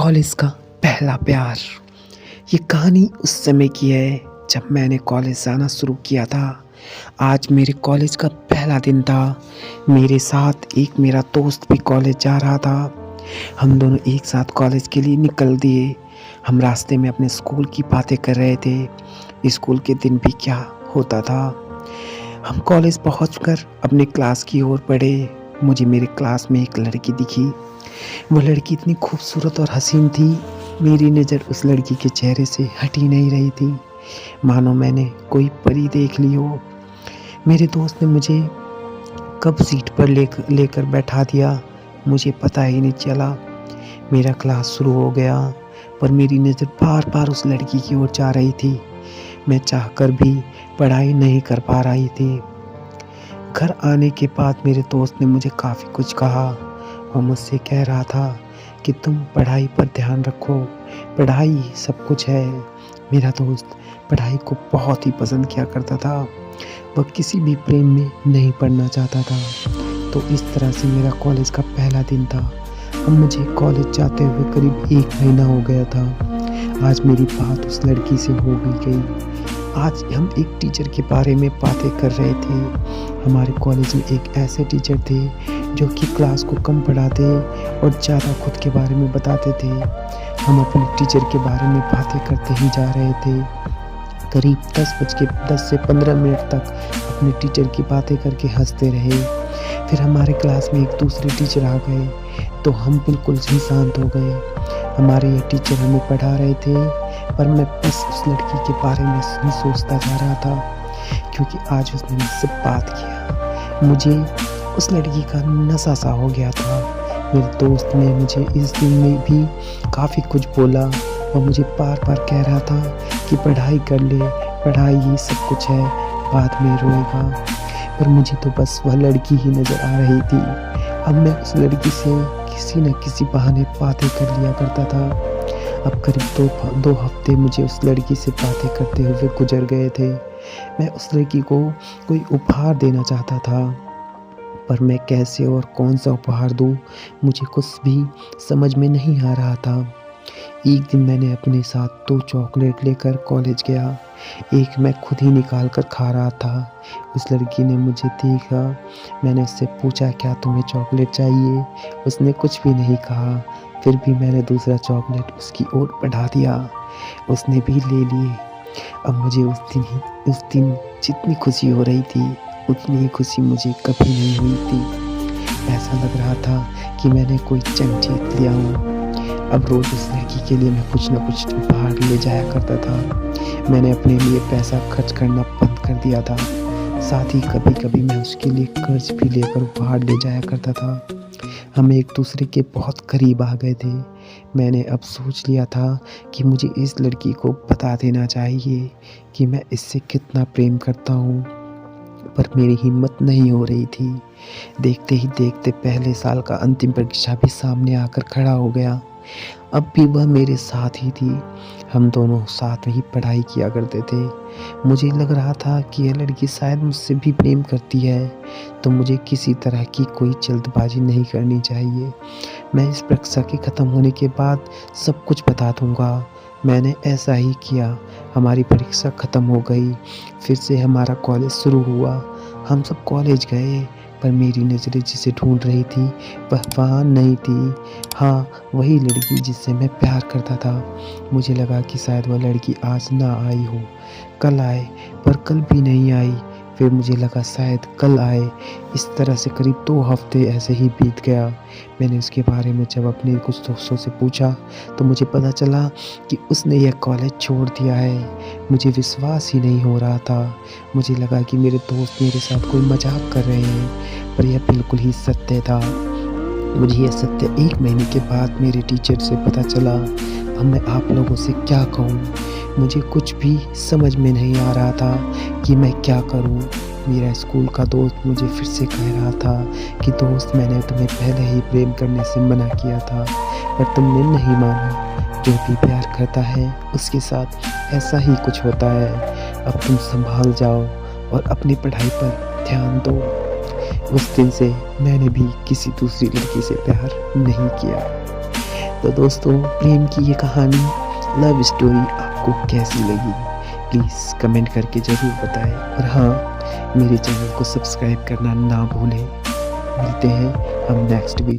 College का पहला प्यार। ये कहानी उस समय की है जब मैंने कॉलेज जाना शुरू किया था। आज मेरे कॉलेज का पहला दिन था। मेरे साथ एक मेरा दोस्त भी कॉलेज जा रहा था। हम दोनों एक साथ कॉलेज के लिए निकल दिए। हम रास्ते में अपने स्कूल की बातें कर रहे थे। स्कूल के दिन भी क्या होता था। हम कॉलेज पहुंचकर अपने क्लास की ओर बढ़े। मुझे मेरे क्लास में एक लड़की दिखी। वो लड़की इतनी खूबसूरत और हसीन थी। मेरी नज़र उस लड़की के चेहरे से हट ही नहीं रही थी, मानो मैंने कोई परी देख ली हो। मेरे दोस्त ने मुझे कब सीट पर लेकर बैठा दिया, मुझे पता ही नहीं चला। मेरा क्लास शुरू हो गया, पर मेरी नज़र बार बार उस लड़की की ओर जा रही थी। मैं चाहकर भी पढ़ाई नहीं कर पा रही थी। घर आने के बाद मेरे दोस्त ने मुझे काफ़ी कुछ कहा। वो मुझसे कह रहा था कि तुम पढ़ाई पर ध्यान रखो, पढ़ाई सब कुछ है। मेरा दोस्त पढ़ाई को बहुत ही पसंद किया करता था। वह किसी भी प्रेम में नहीं पढ़ना चाहता था। तो इस तरह से मेरा कॉलेज का पहला दिन था। अब मुझे कॉलेज जाते हुए करीब 1 महीना हो गया था। आज मेरी बात उस लड़की से हो भी गई। आज हम एक टीचर के बारे में बातें कर रहे थे। हमारे कॉलेज में एक ऐसे टीचर थे जो कि क्लास को कम पढ़ाते और ज़्यादा खुद के बारे में बताते थे। हम अपने टीचर के बारे में बातें करते ही जा रहे थे। करीब 10 से 15 मिनट तक अपने टीचर की बातें करके हंसते रहे। फिर हमारे क्लास में एक दूसरे टीचर आ गए तो हम बिल्कुल ही शांत हो गए। हमारे ये टीचर हमें पढ़ा रहे थे, पर मैं बस उस लड़की के बारे में ही सोचता जा रहा था, क्योंकि आज उसने मुझसे बात किया। मुझे उस लड़की का नशा सा हो गया था। मेरे दोस्त ने मुझे इस दिन में भी काफ़ी कुछ बोला और मुझे बार बार कह रहा था कि पढ़ाई कर ले, पढ़ाई ही सब कुछ है, बाद में रोएगा। पर मुझे तो बस वह लड़की ही नज़र आ रही थी। अब मैं उस लड़की से किसी न किसी बहाने बातें कर लिया करता था। अब करीब 2 हफ्ते मुझे उस लड़की से बातें करते हुए गुजर गए थे। मैं उस लड़की को कोई उपहार देना चाहता था, पर मैं कैसे और कौन सा उपहार दूँ, मुझे कुछ भी समझ में नहीं आ रहा था। एक दिन मैंने अपने साथ 2 चॉकलेट लेकर कॉलेज गया। एक मैं खुद ही निकाल कर खा रहा था। उस लड़की ने मुझे देखा। मैंने उससे पूछा, क्या तुम्हें चॉकलेट चाहिए? उसने कुछ भी नहीं कहा। फिर भी मैंने दूसरा चॉकलेट उसकी ओर बढ़ा दिया। उसने भी ले लिए। अब मुझे उस दिन जितनी खुशी हो रही थी, उतनी ही खुशी मुझे कभी नहीं हुई थी। ऐसा लग रहा था कि मैंने कोई जंग जीत लिया हूँ। अब रोज़ उस लड़की के लिए मैं कुछ न कुछ उपहार ले जाया करता था। मैंने अपने लिए पैसा खर्च करना बंद कर दिया था। साथ ही कभी कभी मैं उसके लिए कर्ज भी लेकर उपहार ले जाया करता था। हम एक दूसरे के बहुत करीब आ गए थे। मैंने अब सोच लिया था कि मुझे इस लड़की को बता देना चाहिए कि मैं इससे कितना प्रेम करता हूँ, पर मेरी हिम्मत नहीं हो रही थी। देखते ही देखते पहले साल का अंतिम परीक्षा भी सामने आकर खड़ा हो गया। अब भी वह मेरे साथ ही थी। हम दोनों साथ में ही पढ़ाई किया करते थे। मुझे लग रहा था कि यह लड़की शायद मुझसे भी प्रेम करती है, तो मुझे किसी तरह की कोई जल्दबाजी नहीं करनी चाहिए। मैं इस परीक्षा के ख़त्म होने के बाद सब कुछ बता दूंगा। मैंने ऐसा ही किया। हमारी परीक्षा ख़त्म हो गई। फिर से हमारा कॉलेज शुरू हुआ। हम सब कॉलेज गए, पर मेरी नज़रें जिसे ढूंढ रही थी वह वहाँ नहीं थी। हाँ, वही लड़की जिससे मैं प्यार करता था। मुझे लगा कि शायद वह लड़की आज ना आई हो, कल आए, पर कल भी नहीं आई। फिर मुझे लगा शायद कल आए। इस तरह से करीब 2 हफ्ते ऐसे ही बीत गया। मैंने उसके बारे में जब अपने कुछ दोस्तों से पूछा तो मुझे पता चला कि उसने यह कॉलेज छोड़ दिया है। मुझे विश्वास ही नहीं हो रहा था। मुझे लगा कि मेरे दोस्त मेरे साथ कोई मजाक कर रहे हैं, पर यह बिल्कुल ही सत्य था। मुझे यह सत्य 1 महीने के बाद मेरे टीचर से पता चला। अब मैं आप लोगों से क्या कहूँ? मुझे कुछ भी समझ में नहीं आ रहा था कि मैं क्या करूं। मेरा स्कूल का दोस्त मुझे फिर से कह रहा था कि दोस्त, मैंने तुम्हें पहले ही प्रेम करने से मना किया था, पर तुमने नहीं माना। जो भी प्यार करता है उसके साथ ऐसा ही कुछ होता है। अब तुम संभाल जाओ और अपनी पढ़ाई पर ध्यान दो। उस दिन से मैंने भी किसी दूसरी लड़की से प्यार नहीं किया। तो दोस्तों, प्रेम की ये कहानी, लव स्टोरी आपको कैसी लगी, प्लीज़ कमेंट करके ज़रूर बताएं। और हाँ, मेरे चैनल को सब्सक्राइब करना ना भूलें। मिलते हैं हम नेक्स्ट वीडियो।